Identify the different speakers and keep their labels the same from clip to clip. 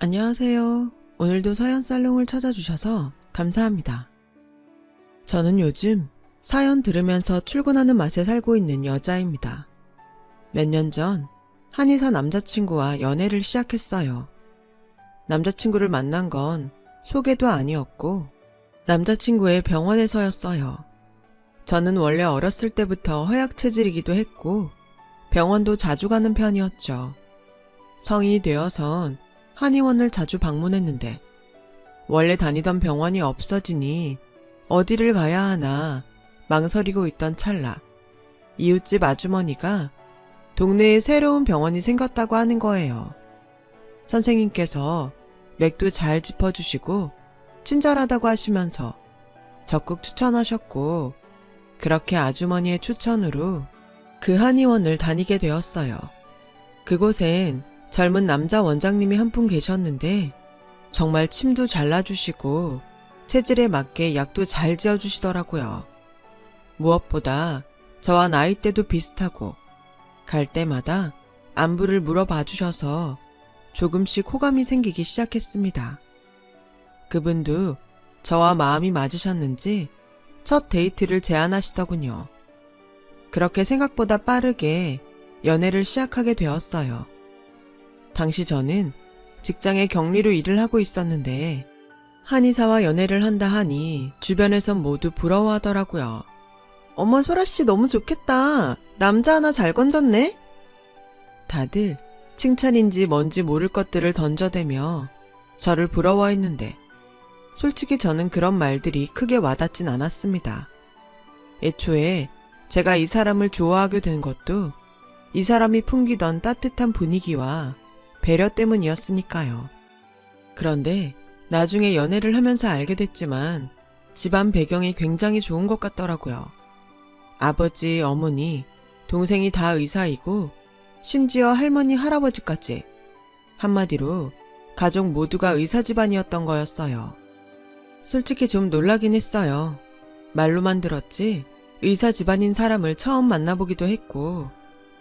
Speaker 1: 안녕하세요. 오늘도 서연살롱을 찾아주셔서 감사합니다. 저는 요즘 사연 들으면서 출근하는 맛에 살고 있는 여자입니다. 몇 년 전 한의사 남자친구와 연애를 시작했어요. 남자친구를 만난 건 소개도 아니었고 남자친구의 병원에서였어요. 저는 원래 어렸을 때부터 허약 체질이기도 했고 병원도 자주 가는 편이었죠. 성인이 되어선 한의원을 자주 방문했는데 원래 다니던 병원이 없어지니 어디를 가야 하나 망설이고 있던 찰나 이웃집 아주머니가 동네에 새로운 병원이 생겼다고 하는 거예요. 선생님께서 맥도 잘 짚어주시고 친절하다고 하시면서 적극 추천하셨고 그렇게 아주머니의 추천으로 그 한의원을 다니게 되었어요. 그곳엔 젊은 남자 원장님이 한 분 계셨는데 정말 침도 잘라주시고 체질에 맞게 약도 잘 지어주시더라고요. 무엇보다 저와 나이대도 비슷하고 갈 때마다 안부를 물어봐 주셔서 조금씩 호감이 생기기 시작했습니다. 그분도 저와 마음이 맞으셨는지 첫 데이트를 제안하시더군요. 그렇게 생각보다 빠르게 연애를 시작하게 되었어요. 당시 저는 직장에 격리로 일을 하고 있었는데 한의사와 연애를 한다 하니 주변에선 모두 부러워하더라고요. 어머, 소라씨 너무 좋겠다. 남자 하나 잘 건졌네? 다들 칭찬인지 뭔지 모를 것들을 던져대며 저를 부러워했는데 솔직히 저는 그런 말들이 크게 와닿진 않았습니다. 애초에 제가 이 사람을 좋아하게 된 것도 이 사람이 풍기던 따뜻한 분위기와 배려 때문이었으니까요. 그런데 나중에 연애를 하면서 알게 됐지만 집안 배경이 굉장히 좋은 것 같더라고요. 아버지, 어머니, 동생이 다 의사이고 심지어 할머니, 할아버지까지 한마디로 가족 모두가 의사 집안이었던 거였어요. 솔직히 좀 놀라긴 했어요. 말로만 들었지 의사 집안인 사람을 처음 만나보기도 했고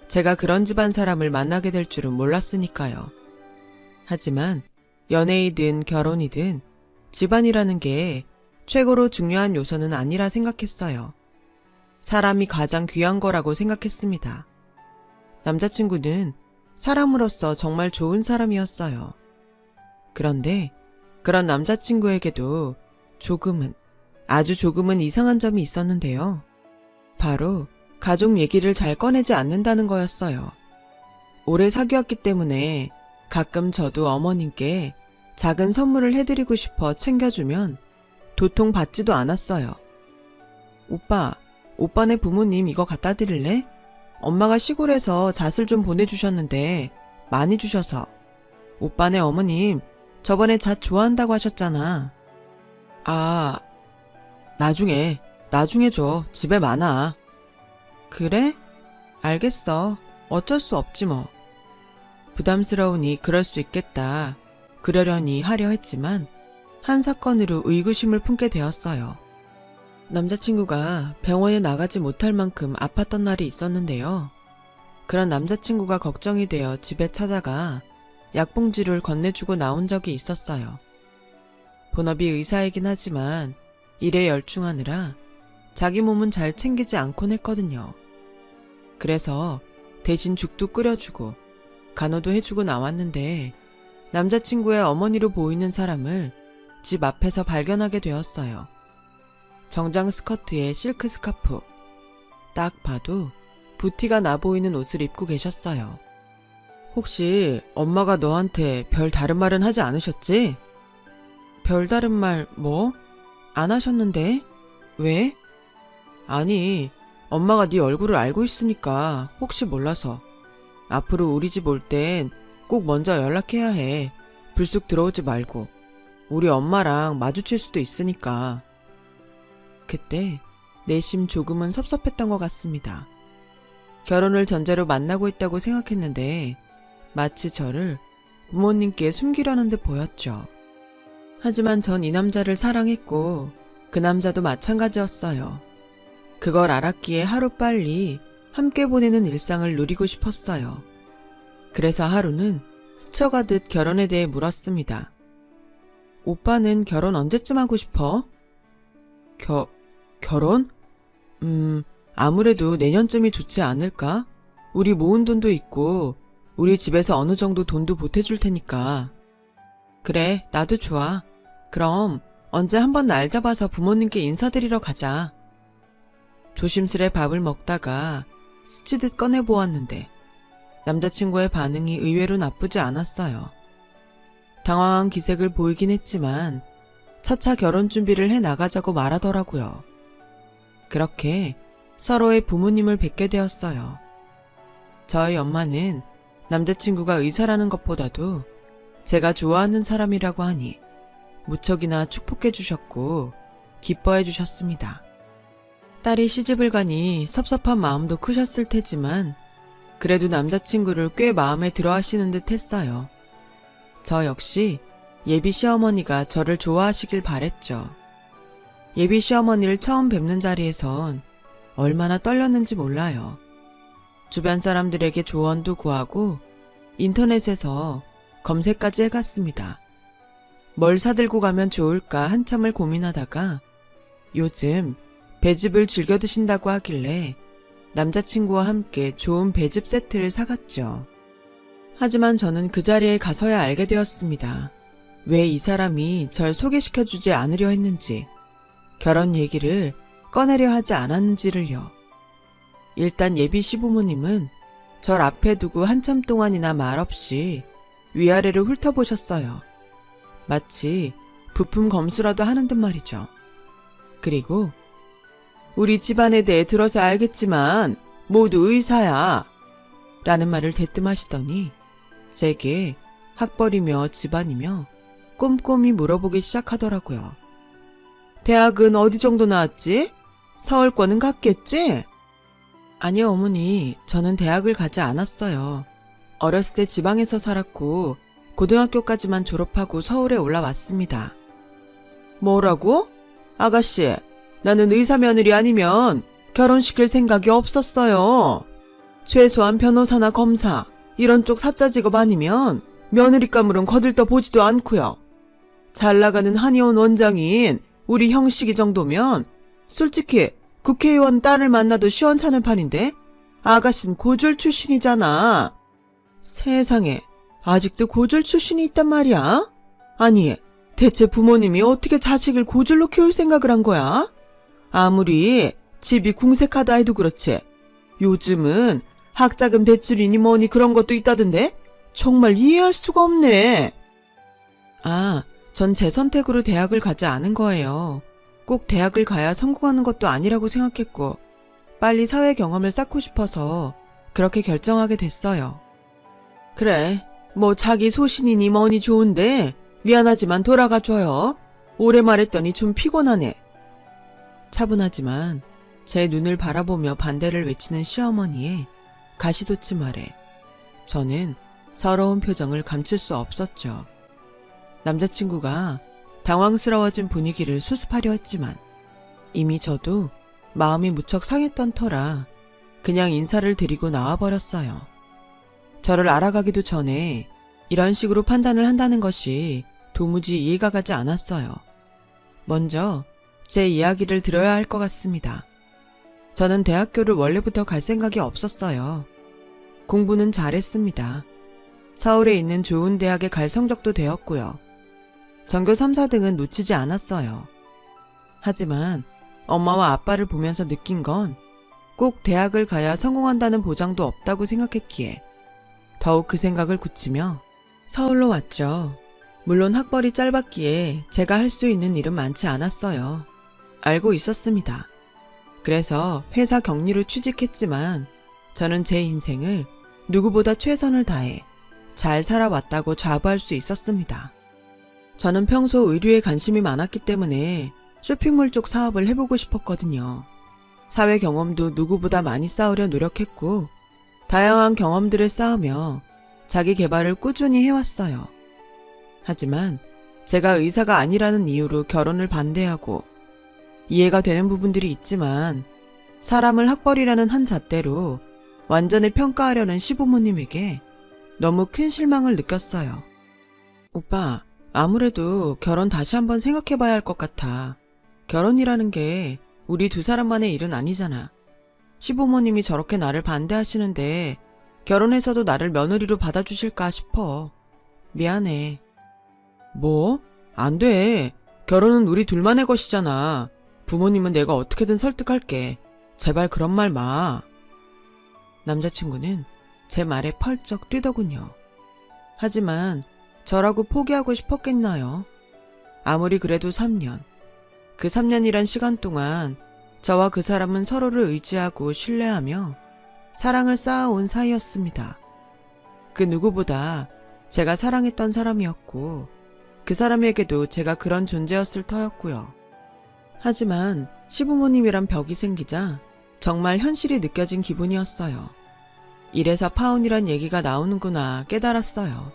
Speaker 1: 제가 그런 집안 사람을 만나게 될 줄은 몰랐으니까요. 하지만 연애이든 결혼이든 집안이라는 게 최고로 중요한 요소는 아니라 생각했어요. 사람이 가장 귀한 거라고 생각했습니다. 남자친구는 사람으로서 정말 좋은 사람이었어요. 그런데 그런 남자친구에게도 조금은, 아주 조금은 이상한 점이 있었는데요. 바로 가족 얘기를 잘 꺼내지 않는다는 거였어요. 오래 사귀었기 때문에 가끔 저도 어머님께 작은 선물을 해드리고 싶어 챙겨주면 도통 받지도 않았어요. 오빠네 부모님 이거 갖다 드릴래? 엄마가 시골에서 잣을 좀 보내주셨는데 많이 주셔서. 오빠네 어머님 저번에 잣 좋아한다고 하셨잖아. 아, 나중에 줘. 집에 많아. 그래? 알겠어. 어쩔 수 없지 뭐. 부담스러우니 그럴 수 있겠다. 그러려니 하려 했지만 한 사건으로 의구심을 품게 되었어요. 남자친구가 병원에 나가지 못할 만큼 아팠던 날이 있었는데요. 그런 남자친구가 걱정이 되어 집에 찾아가 약봉지를 건네주고 나온 적이 있었어요. 본업이 의사이긴 하지만 일에 열중하느라 자기 몸은 잘 챙기지 않곤 했거든요. 그래서 대신 죽도 끓여주고 간호도 해주고 나왔는데 남자친구의 어머니로 보이는 사람을 집 앞에서 발견하게 되었어요. 정장 스커트에 실크 스카프, 딱 봐도 부티가 나 보이는 옷을 입고 계셨어요. 혹시 엄마가 너한테 별 다른 말은 하지 않으셨지? 별다른 말 뭐? 안 하셨는데? 왜? 아니, 엄마가 네 얼굴을 알고 있으니까 혹시 몰라서. 앞으로 우리 집 올 땐 꼭 먼저 연락해야 해. 불쑥 들어오지 말고. 우리 엄마랑 마주칠 수도 있으니까. 그때 내심 조금은 섭섭했던 것 같습니다. 결혼을 전제로 만나고 있다고 생각했는데 마치 저를 부모님께 숨기려는 듯 보였죠. 하지만 전 이 남자를 사랑했고 그 남자도 마찬가지였어요. 그걸 알았기에 하루빨리 함께 보내는 일상을 누리고 싶었어요. 그래서 하루는 스쳐가듯 결혼에 대해 물었습니다. 오빠는 결혼 언제쯤 하고 싶어? 결혼? 아무래도 내년쯤이 좋지 않을까? 우리 모은 돈도 있고, 우리 집에서 어느 정도 돈도 보태줄 테니까. 그래, 나도 좋아. 그럼 언제 한번 날 잡아서 부모님께 인사드리러 가자. 조심스레 밥을 먹다가 스치듯 꺼내보았는데 남자친구의 반응이 의외로 나쁘지 않았어요. 당황한 기색을 보이긴 했지만 차차 결혼 준비를 해 나가자고 말하더라고요. 그렇게 서로의 부모님을 뵙게 되었어요. 저희 엄마는 남자친구가 의사라는 것보다도 제가 좋아하는 사람이라고 하니 무척이나 축복해 주셨고 기뻐해 주셨습니다. 딸이 시집을 가니 섭섭한 마음도 크셨을 테지만 그래도 남자친구를 꽤 마음에 들어 하시는 듯 했어요. 저 역시 예비 시어머니가 저를 좋아하시길 바랬죠. 예비 시어머니를 처음 뵙는 자리에선 얼마나 떨렸는지 몰라요. 주변 사람들에게 조언도 구하고 인터넷에서 검색까지 해갔습니다. 뭘 사들고 가면 좋을까 한참을 고민하다가 요즘 배즙을 즐겨 드신다고 하길래 남자친구와 함께 좋은 배즙 세트를 사갔죠. 하지만 저는 그 자리에 가서야 알게 되었습니다. 왜 이 사람이 절 소개시켜주지 않으려 했는지, 결혼 얘기를 꺼내려 하지 않았는지를요. 일단 예비 시부모님은 절 앞에 두고 한참 동안이나 말없이 위아래를 훑어보셨어요. 마치 부품 검수라도 하는 듯 말이죠. 그리고 우리 집안에 대해 들어서 알겠지만 모두 의사야 라는 말을 대뜸하시더니 제게 학벌이며 집안이며 꼼꼼히 물어보기 시작하더라고요. 대학은 어디 정도 나왔지? 서울권은 갔겠지? 아니요, 어머니. 저는 대학을 가지 않았어요. 어렸을 때 지방에서 살았고 고등학교까지만 졸업하고 서울에 올라왔습니다. 뭐라고? 아가씨, 나는 의사 며느리 아니면 결혼시킬 생각이 없었어요. 최소한 변호사나 검사, 이런 쪽 사자 직업 아니면 며느리감으론 거들떠 보지도 않고요. 잘 나가는 한의원 원장인 우리 형식이 정도면 솔직히 국회의원 딸을 만나도 시원찮은 판인데 아가씨는 고졸 출신이잖아. 세상에, 아직도 고졸 출신이 있단 말이야? 아니, 대체 부모님이 어떻게 자식을 고졸로 키울 생각을 한 거야? 아무리 집이 궁색하다 해도 그렇지. 요즘은 학자금 대출이니 뭐니 그런 것도 있다던데? 정말 이해할 수가 없네. 전 제 선택으로 대학을 가지 않은 거예요. 꼭 대학을 가야 성공하는 것도 아니라고 생각했고 빨리 사회 경험을 쌓고 싶어서 그렇게 결정하게 됐어요. 그래, 뭐 자기 소신이니 뭐니 좋은데 미안하지만 돌아가줘요. 오래 말했더니 좀 피곤하네. 차분하지만 제 눈을 바라보며 반대를 외치는 시어머니의 가시돋친 말에 저는 서러운 표정을 감출 수 없었죠. 남자친구가 당황스러워진 분위기를 수습하려 했지만 이미 저도 마음이 무척 상했던 터라 그냥 인사를 드리고 나와버렸어요. 저를 알아가기도 전에 이런 식으로 판단을 한다는 것이 도무지 이해가 가지 않았어요. 먼저 제 이야기를 들어야 할 것 같습니다. 저는 대학교를 원래부터 갈 생각이 없었어요. 공부는 잘했습니다. 서울에 있는 좋은 대학에 갈 성적도 되었고요. 전교 3, 4등은 놓치지 않았어요. 하지만 엄마와 아빠를 보면서 느낀 건 꼭 대학을 가야 성공한다는 보장도 없다고 생각했기에 더욱 그 생각을 굳히며 서울로 왔죠. 물론 학벌이 짧았기에 제가 할 수 있는 일은 많지 않았어요. 알고 있었습니다. 그래서 회사 격리로 취직했지만 저는 제 인생을 누구보다 최선을 다해 잘 살아왔다고 자부할 수 있었습니다. 저는 평소 의류에 관심이 많았기 때문에 쇼핑몰 쪽 사업을 해보고 싶었거든요. 사회 경험도 누구보다 많이 쌓으려 노력했고 다양한 경험들을 쌓으며 자기 개발을 꾸준히 해왔어요. 하지만 제가 의사가 아니라는 이유로 결혼을 반대하고 이해가 되는 부분들이 있지만 사람을 학벌이라는 한 잣대로 완전히 평가하려는 시부모님에게 너무 큰 실망을 느꼈어요. 오빠, 아무래도 결혼 다시 한번 생각해봐야 할 것 같아. 결혼이라는 게 우리 두 사람만의 일은 아니잖아. 시부모님이 저렇게 나를 반대하시는데 결혼해서도 나를 며느리로 받아주실까 싶어. 미안해. 뭐? 안 돼. 결혼은 우리 둘만의 것이잖아. 부모님은 내가 어떻게든 설득할게. 제발 그런 말 마. 남자친구는 제 말에 펄쩍 뛰더군요. 하지만 저라고 포기하고 싶었겠나요? 아무리 그래도 3년. 그 3년이란 시간 동안 저와 그 사람은 서로를 의지하고 신뢰하며 사랑을 쌓아온 사이였습니다. 그 누구보다 제가 사랑했던 사람이었고 그 사람에게도 제가 그런 존재였을 터였고요. 하지만 시부모님이란 벽이 생기자 정말 현실이 느껴진 기분이었어요. 이래서 파혼이란 얘기가 나오는구나 깨달았어요.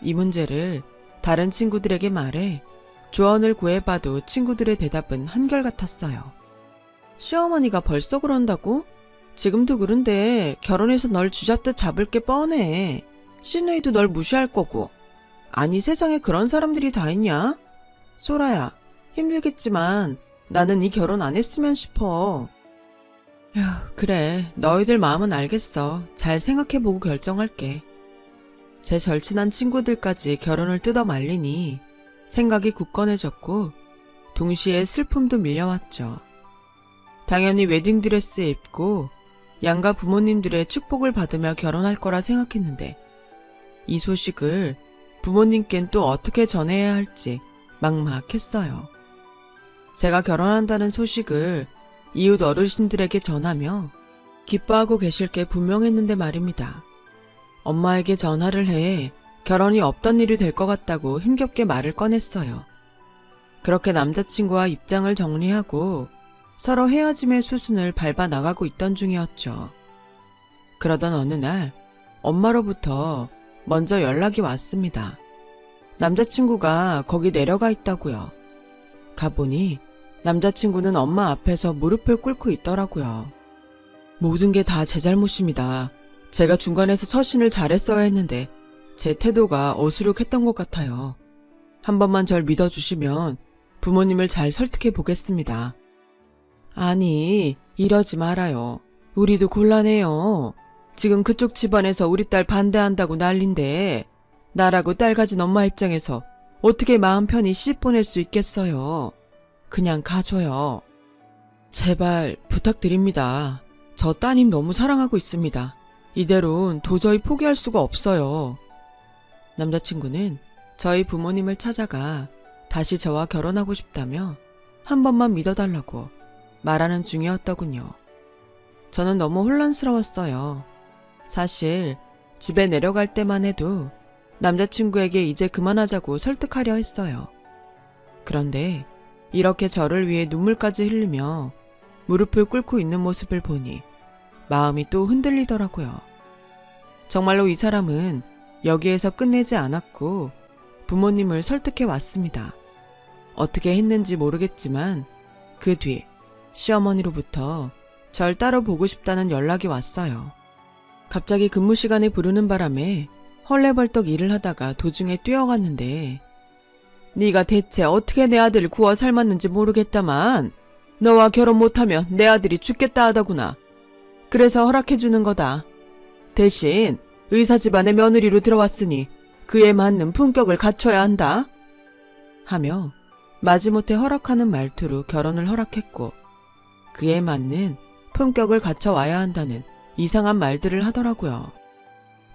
Speaker 1: 이 문제를 다른 친구들에게 말해 조언을 구해봐도 친구들의 대답은 한결같았어요. 시어머니가 벌써 그런다고? 지금도 그런데 결혼해서 널 쥐잡듯 잡을 게 뻔해. 시누이도 널 무시할 거고. 아니 세상에 그런 사람들이 다 있냐? 소라야, 힘들겠지만 나는 이 결혼 안 했으면 싶어. 그래, 너희들 마음은 알겠어. 잘 생각해보고 결정할게. 제 절친한 친구들까지 결혼을 뜯어 말리니 생각이 굳건해졌고 동시에 슬픔도 밀려왔죠. 당연히 웨딩드레스 입고 양가 부모님들의 축복을 받으며 결혼할 거라 생각했는데 이 소식을 부모님께는 또 어떻게 전해야 할지 막막했어요. 제가 결혼한다는 소식을 이웃 어르신들에게 전하며 기뻐하고 계실 게 분명했는데 말입니다. 엄마에게 전화를 해 결혼이 없던 일이 될 것 같다고 힘겹게 말을 꺼냈어요. 그렇게 남자친구와 입장을 정리하고 서로 헤어짐의 수순을 밟아 나가고 있던 중이었죠. 그러던 어느 날 엄마로부터 먼저 연락이 왔습니다. 남자친구가 거기 내려가 있다고요. 가보니 남자친구는 엄마 앞에서 무릎을 꿇고 있더라고요. 모든 게 다 제 잘못입니다. 제가 중간에서 처신을 잘했어야 했는데 제 태도가 어수룩했던 것 같아요. 한 번만 절 믿어주시면 부모님을 잘 설득해 보겠습니다. 아니, 이러지 말아요. 우리도 곤란해요. 지금 그쪽 집안에서 우리 딸 반대한다고 난린데 나라고 딸 가진 엄마 입장에서 어떻게 마음 편히 시집 보낼 수 있겠어요. 그냥 가줘요. 제발 부탁드립니다. 저 따님 너무 사랑하고 있습니다. 이대로는 도저히 포기할 수가 없어요. 남자친구는 저희 부모님을 찾아가 다시 저와 결혼하고 싶다며 한 번만 믿어달라고 말하는 중이었더군요. 저는 너무 혼란스러웠어요. 사실 집에 내려갈 때만 해도 남자친구에게 이제 그만하자고 설득하려 했어요. 그런데 이렇게 저를 위해 눈물까지 흘리며 무릎을 꿇고 있는 모습을 보니 마음이 또 흔들리더라고요. 정말로 이 사람은 여기에서 끝내지 않았고 부모님을 설득해 왔습니다. 어떻게 했는지 모르겠지만 그 뒤 시어머니로부터 절 따로 보고 싶다는 연락이 왔어요. 갑자기 근무 시간에 부르는 바람에 헐레벌떡 일을 하다가 도중에 뛰어갔는데 네가 대체 어떻게 내 아들을 구워 삶았는지 모르겠다만 너와 결혼 못하면 내 아들이 죽겠다 하더구나. 그래서 허락해주는 거다. 대신 의사 집안의 며느리로 들어왔으니 그에 맞는 품격을 갖춰야 한다. 하며 마지못해 허락하는 말투로 결혼을 허락했고 그에 맞는 품격을 갖춰와야 한다는 이상한 말들을 하더라고요.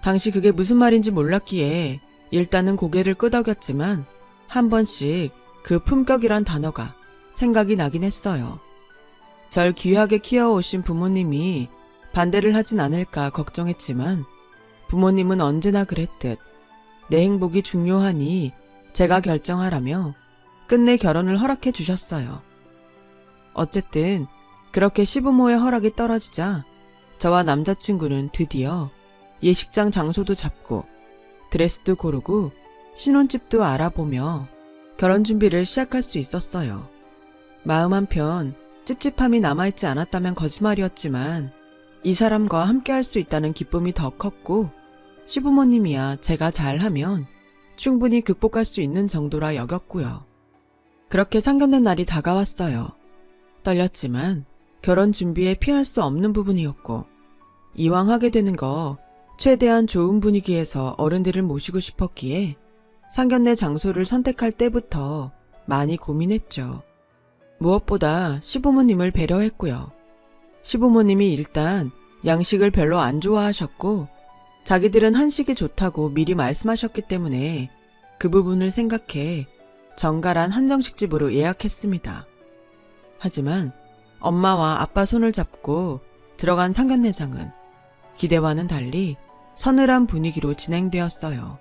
Speaker 1: 당시 그게 무슨 말인지 몰랐기에 일단은 고개를 끄덕였지만 한 번씩 그 품격이란 단어가 생각이 나긴 했어요. 절 귀하게 키워오신 부모님이 반대를 하진 않을까 걱정했지만 부모님은 언제나 그랬듯 내 행복이 중요하니 제가 결정하라며 끝내 결혼을 허락해 주셨어요. 어쨌든 그렇게 시부모의 허락이 떨어지자 저와 남자친구는 드디어 예식장 장소도 잡고 드레스도 고르고 신혼집도 알아보며 결혼 준비를 시작할 수 있었어요. 마음 한편 찝찝함이 남아있지 않았다면 거짓말이었지만 이 사람과 함께 할 수 있다는 기쁨이 더 컸고 시부모님이야 제가 잘하면 충분히 극복할 수 있는 정도라 여겼고요. 그렇게 상견례 날이 다가왔어요. 떨렸지만 결혼 준비에 피할 수 없는 부분이었고, 이왕 하게 되는 거 최대한 좋은 분위기에서 어른들을 모시고 싶었기에 상견례 장소를 선택할 때부터 많이 고민했죠. 무엇보다 시부모님을 배려했고요. 시부모님이 일단 양식을 별로 안 좋아하셨고, 자기들은 한식이 좋다고 미리 말씀하셨기 때문에 그 부분을 생각해 정갈한 한정식집으로 예약했습니다. 하지만 엄마와 아빠 손을 잡고 들어간 상견례장은 기대와는 달리 서늘한 분위기로 진행되었어요.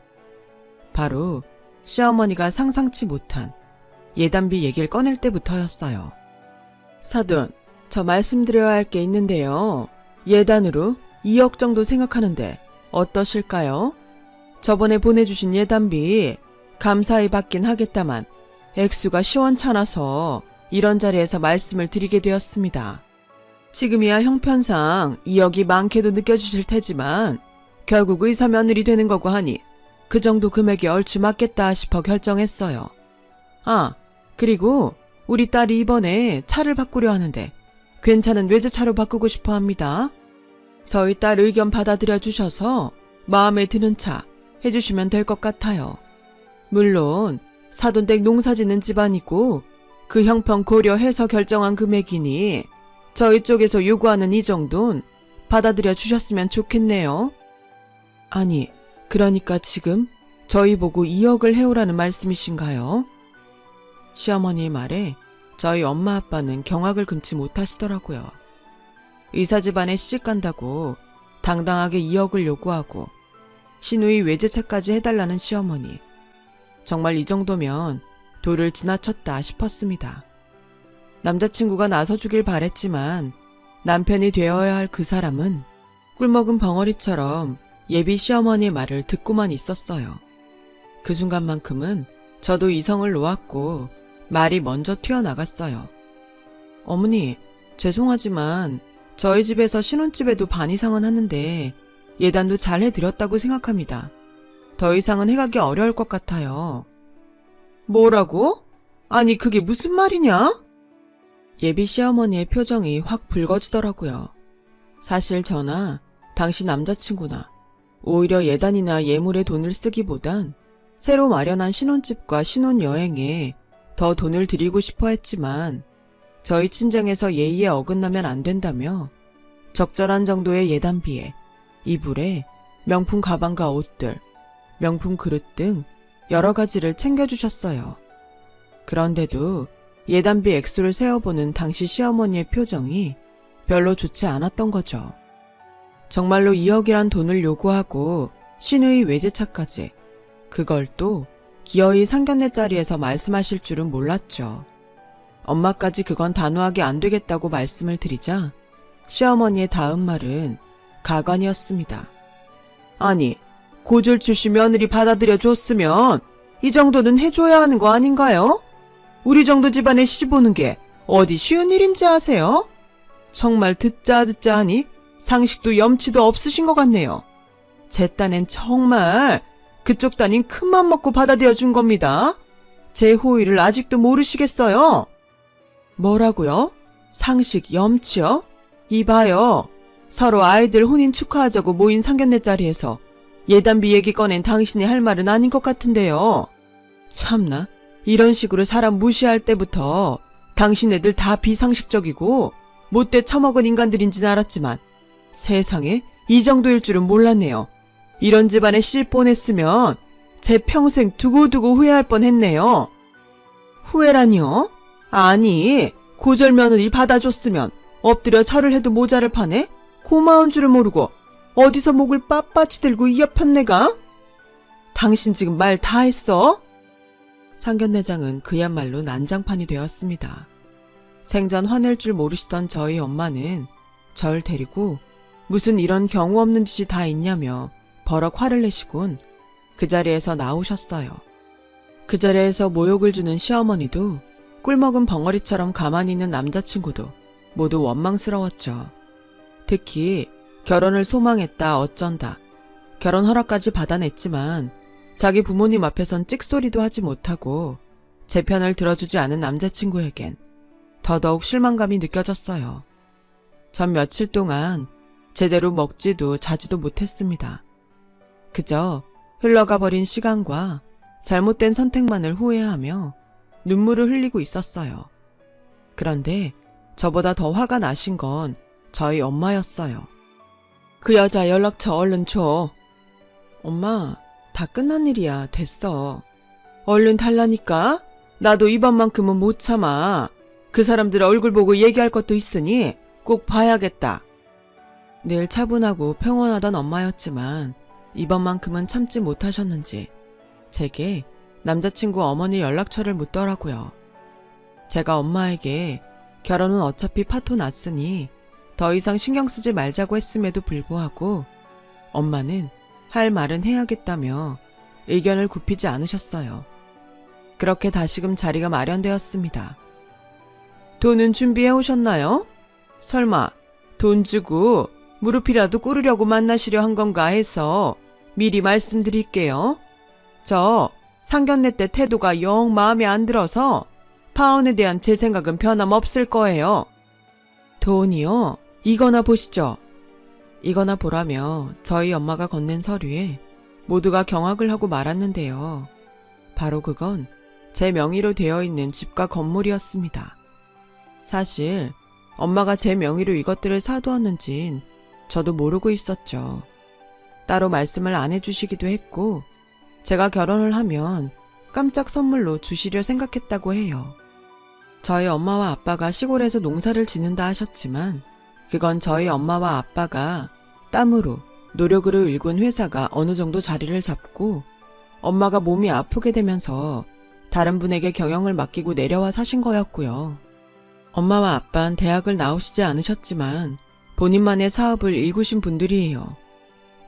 Speaker 1: 바로 시어머니가 상상치 못한 예단비 얘기를 꺼낼 때부터였어요. 사돈, 저 말씀드려야 할 게 있는데요. 예단으로 2억 정도 생각하는데 어떠실까요? 저번에 보내주신 예단비 감사히 받긴 하겠다만 액수가 시원찮아서 이런 자리에서 말씀을 드리게 되었습니다. 지금이야 형편상 2억이 많게도 느껴지실 테지만 결국 의사 며느리 되는 거고 하니 그 정도 금액이 얼추 맞겠다 싶어 결정했어요. 아, 그리고 우리 딸이 이번에 차를 바꾸려 하는데 괜찮은 외제차로 바꾸고 싶어 합니다. 저희 딸 의견 받아들여 주셔서 마음에 드는 차 해주시면 될 것 같아요. 물론 사돈댁 농사짓는 집안이고 그 형편 고려해서 결정한 금액이니 저희 쪽에서 요구하는 이 정도는 받아들여 주셨으면 좋겠네요. 아니, 그러니까 지금 저희 보고 2억을 해오라는 말씀이신가요? 시어머니의 말에 저희 엄마 아빠는 경악을 금치 못하시더라고요. 의사 집안에 시집간다고 당당하게 2억을 요구하고 시누이 외제차까지 해달라는 시어머니. 정말 이 정도면 도를 지나쳤다 싶었습니다. 남자친구가 나서주길 바랬지만 남편이 되어야 할 그 사람은 꿀먹은 벙어리처럼 예비 시어머니의 말을 듣고만 있었어요. 그 순간만큼은 저도 이성을 놓았고 말이 먼저 튀어나갔어요. 어머니, 죄송하지만 저희 집에서 신혼집에도 반 이상은 하는데 예단도 잘 해드렸다고 생각합니다. 더 이상은 해가기 어려울 것 같아요. 뭐라고? 아니 그게 무슨 말이냐? 예비 시어머니의 표정이 확 붉어지더라고요. 사실 저나 당시 남자친구나 오히려 예단이나 예물에 돈을 쓰기보단 새로 마련한 신혼집과 신혼여행에 더 돈을 들이고 싶어 했지만 저희 친정에서 예의에 어긋나면 안 된다며 적절한 정도의 예단비에 이불에 명품 가방과 옷들, 명품 그릇 등 여러 가지를 챙겨주셨어요. 그런데도 예단비 액수를 세어보는 당시 시어머니의 표정이 별로 좋지 않았던 거죠. 정말로 2억이란 돈을 요구하고 시누이 외제차까지, 그걸 또 기어이 상견례 자리에서 말씀하실 줄은 몰랐죠. 엄마까지 그건 단호하게 안 되겠다고 말씀을 드리자 시어머니의 다음 말은 가관이었습니다. 아니, 고졸 출신 며느리 받아들여 줬으면 이 정도는 해줘야 하는 거 아닌가요? 우리 정도 집안에 시집 오는 게 어디 쉬운 일인지 아세요? 정말 듣자 하니 상식도 염치도 없으신 것 같네요. 제 딴엔 정말 그쪽 따님 큰맘 먹고 받아들여 준 겁니다. 제 호의를 아직도 모르시겠어요? 뭐라고요? 상식, 염치요? 이봐요. 서로 아이들 혼인 축하하자고 모인 상견례 자리에서 예단비 얘기 꺼낸 당신이 할 말은 아닌 것 같은데요. 참나, 이런 식으로 사람 무시할 때부터 당신네들 다 비상식적이고 못돼 처먹은 인간들인지는 알았지만 세상에 이 정도일 줄은 몰랐네요. 이런 집안에 시집 보냈으면 제 평생 두고두고 후회할 뻔했네요. 후회라니요? 아니, 고절 며느리 받아줬으면 엎드려 절을 해도 모자를 파네? 고마운 줄을 모르고 어디서 목을 빳빳이 들고 이어편 내가? 당신 지금 말 다 했어? 상견례장은 그야말로 난장판이 되었습니다. 생전 화낼 줄 모르시던 저희 엄마는 절 데리고 무슨 이런 경우 없는 짓이 다 있냐며 버럭 화를 내시곤 그 자리에서 나오셨어요. 그 자리에서 모욕을 주는 시어머니도 꿀먹은 벙어리처럼 가만히 있는 남자친구도 모두 원망스러웠죠. 특히 결혼을 소망했다 어쩐다 결혼 허락까지 받아냈지만 자기 부모님 앞에선 찍소리도 하지 못하고 제 편을 들어주지 않은 남자친구에겐 더더욱 실망감이 느껴졌어요. 전 며칠 동안 제대로 먹지도 자지도 못했습니다. 그저 흘러가 버린 시간과 잘못된 선택만을 후회하며 눈물을 흘리고 있었어요. 그런데 저보다 더 화가 나신 건 저희 엄마였어요. 그 여자 연락처 얼른 줘. 엄마, 다 끝난 일이야. 됐어. 얼른 달라니까? 나도 이번만큼은 못 참아. 그 사람들 얼굴 보고 얘기할 것도 있으니 꼭 봐야겠다. 늘 차분하고 평온하던 엄마였지만 이번만큼은 참지 못하셨는지 제게 남자친구 어머니 연락처를 묻더라고요. 제가 엄마에게 결혼은 어차피 파토 났으니 더 이상 신경 쓰지 말자고 했음에도 불구하고 엄마는 할 말은 해야겠다며 의견을 굽히지 않으셨어요. 그렇게 다시금 자리가 마련되었습니다. 돈은 준비해 오셨나요? 설마 돈 주고 무릎이라도 꿇으려고 만나시려 한 건가 해서 미리 말씀드릴게요. 저 상견례 때 태도가 영 마음에 안 들어서 파혼에 대한 제 생각은 변함없을 거예요. 돈이요? 이거나 보시죠. 이거나 보라며 저희 엄마가 건넨 서류에 모두가 경악을 하고 말았는데요. 바로 그건 제 명의로 되어 있는 집과 건물이었습니다. 사실 엄마가 제 명의로 이것들을 사두었는진 저도 모르고 있었죠. 따로 말씀을 안 해주시기도 했고 제가 결혼을 하면 깜짝 선물로 주시려 생각했다고 해요. 저희 엄마와 아빠가 시골에서 농사를 짓는다 하셨지만 그건 저희 엄마와 아빠가 땀으로 노력으로 일군 회사가 어느 정도 자리를 잡고 엄마가 몸이 아프게 되면서 다른 분에게 경영을 맡기고 내려와 사신 거였고요. 엄마와 아빠는 대학을 나오시지 않으셨지만 본인만의 사업을 일구신 분들이에요.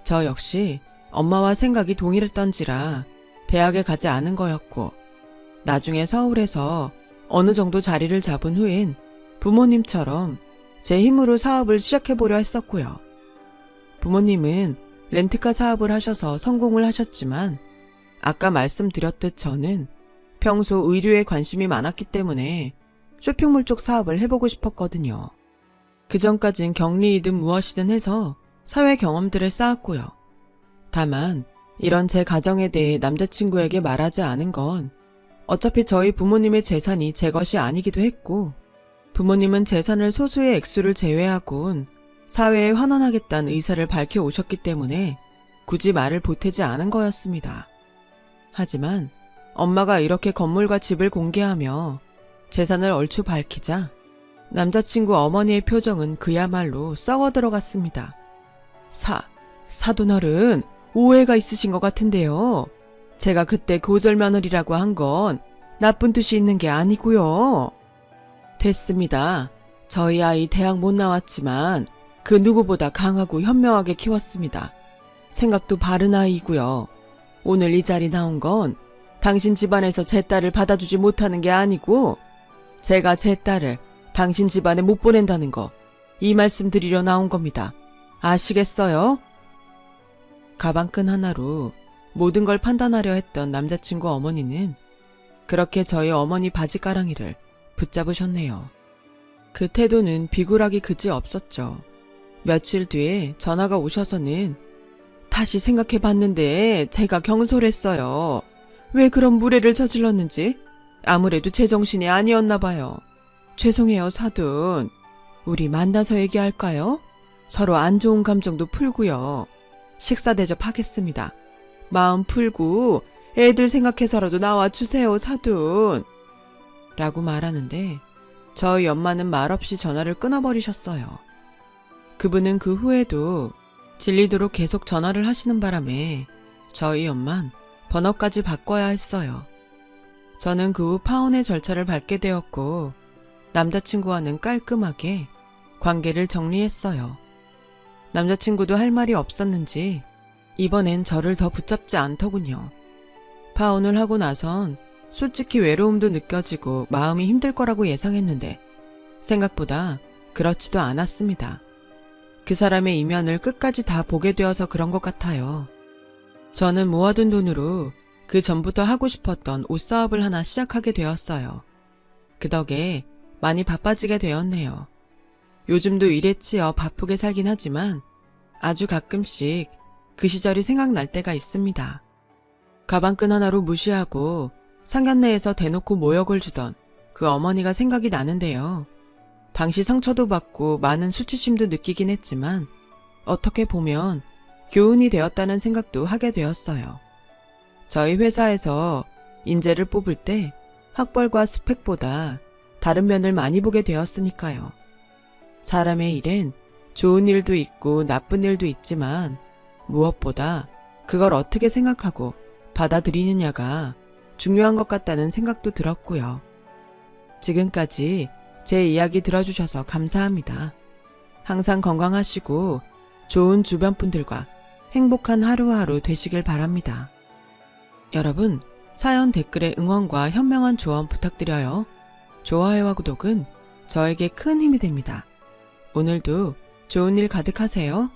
Speaker 1: 저 역시 엄마와 생각이 동일했던지라 대학에 가지 않은 거였고 나중에 서울에서 어느 정도 자리를 잡은 후엔 부모님처럼 제 힘으로 사업을 시작해보려 했었고요. 부모님은 렌트카 사업을 하셔서 성공을 하셨지만 아까 말씀드렸듯 저는 평소 의류에 관심이 많았기 때문에 쇼핑몰 쪽 사업을 해보고 싶었거든요. 그전까진 격리이든 무엇이든 해서 사회 경험들을 쌓았고요. 다만 이런 제 가정에 대해 남자친구에게 말하지 않은 건 어차피 저희 부모님의 재산이 제 것이 아니기도 했고 부모님은 재산을 소수의 액수를 제외하곤 사회에 환원하겠다는 의사를 밝혀 오셨기 때문에 굳이 말을 보태지 않은 거였습니다. 하지만 엄마가 이렇게 건물과 집을 공개하며 재산을 얼추 밝히자 남자친구 어머니의 표정은 그야말로 썩어 들어갔습니다. 사돈어른 오해가 있으신 것 같은데요. 제가 그때 고절며느리라고 한 건 나쁜 뜻이 있는 게 아니고요. 됐습니다. 저희 아이 대학 못 나왔지만 그 누구보다 강하고 현명하게 키웠습니다. 생각도 바른 아이고요. 오늘 이 자리 나온 건 당신 집안에서 제 딸을 받아주지 못하는 게 아니고 제가 제 딸을 당신 집안에 못 보낸다는 거 이 말씀 드리려 나온 겁니다. 아시겠어요? 가방끈 하나로 모든 걸 판단하려 했던 남자친구 어머니는 그렇게 저희 어머니 바지가랑이를 붙잡으셨네요. 그 태도는 비굴하기 그지 없었죠. 며칠 뒤에 전화가 오셔서는 다시 생각해봤는데 제가 경솔했어요. 왜 그런 무례를 저질렀는지 아무래도 제정신이 아니었나 봐요. 죄송해요, 사돈. 우리 만나서 얘기할까요? 서로 안 좋은 감정도 풀고요. 식사 대접하겠습니다. 마음 풀고 애들 생각해서라도 나와주세요, 사돈. 라고 말하는데 저희 엄마는 말없이 전화를 끊어버리셨어요. 그분은 그 후에도 질리도록 계속 전화를 하시는 바람에 저희 엄만 번호까지 바꿔야 했어요. 저는 그 후 파혼의 절차를 밟게 되었고 남자친구와는 깔끔하게 관계를 정리했어요. 남자친구도 할 말이 없었는지 이번엔 저를 더 붙잡지 않더군요. 파혼을 하고 나선 솔직히 외로움도 느껴지고 마음이 힘들 거라고 예상했는데 생각보다 그렇지도 않았습니다. 그 사람의 이면을 끝까지 다 보게 되어서 그런 것 같아요. 저는 모아둔 돈으로 그 전부터 하고 싶었던 옷 사업을 하나 시작하게 되었어요. 그 덕에 많이 바빠지게 되었네요. 요즘도 일에 치여 바쁘게 살긴 하지만 아주 가끔씩 그 시절이 생각날 때가 있습니다. 가방끈 하나로 무시하고 상견례에서 대놓고 모욕을 주던 그 어머니가 생각이 나는데요. 당시 상처도 받고 많은 수치심도 느끼긴 했지만 어떻게 보면 교훈이 되었다는 생각도 하게 되었어요. 저희 회사에서 인재를 뽑을 때 학벌과 스펙보다 다른 면을 많이 보게 되었으니까요. 사람의 일엔 좋은 일도 있고 나쁜 일도 있지만 무엇보다 그걸 어떻게 생각하고 받아들이느냐가 중요한 것 같다는 생각도 들었고요. 지금까지 제 이야기 들어주셔서 감사합니다. 항상 건강하시고 좋은 주변 분들과 행복한 하루하루 되시길 바랍니다. 여러분, 사연 댓글에 응원과 현명한 조언 부탁드려요. 좋아요와 구독은 저에게 큰 힘이 됩니다. 오늘도 좋은 일 가득하세요.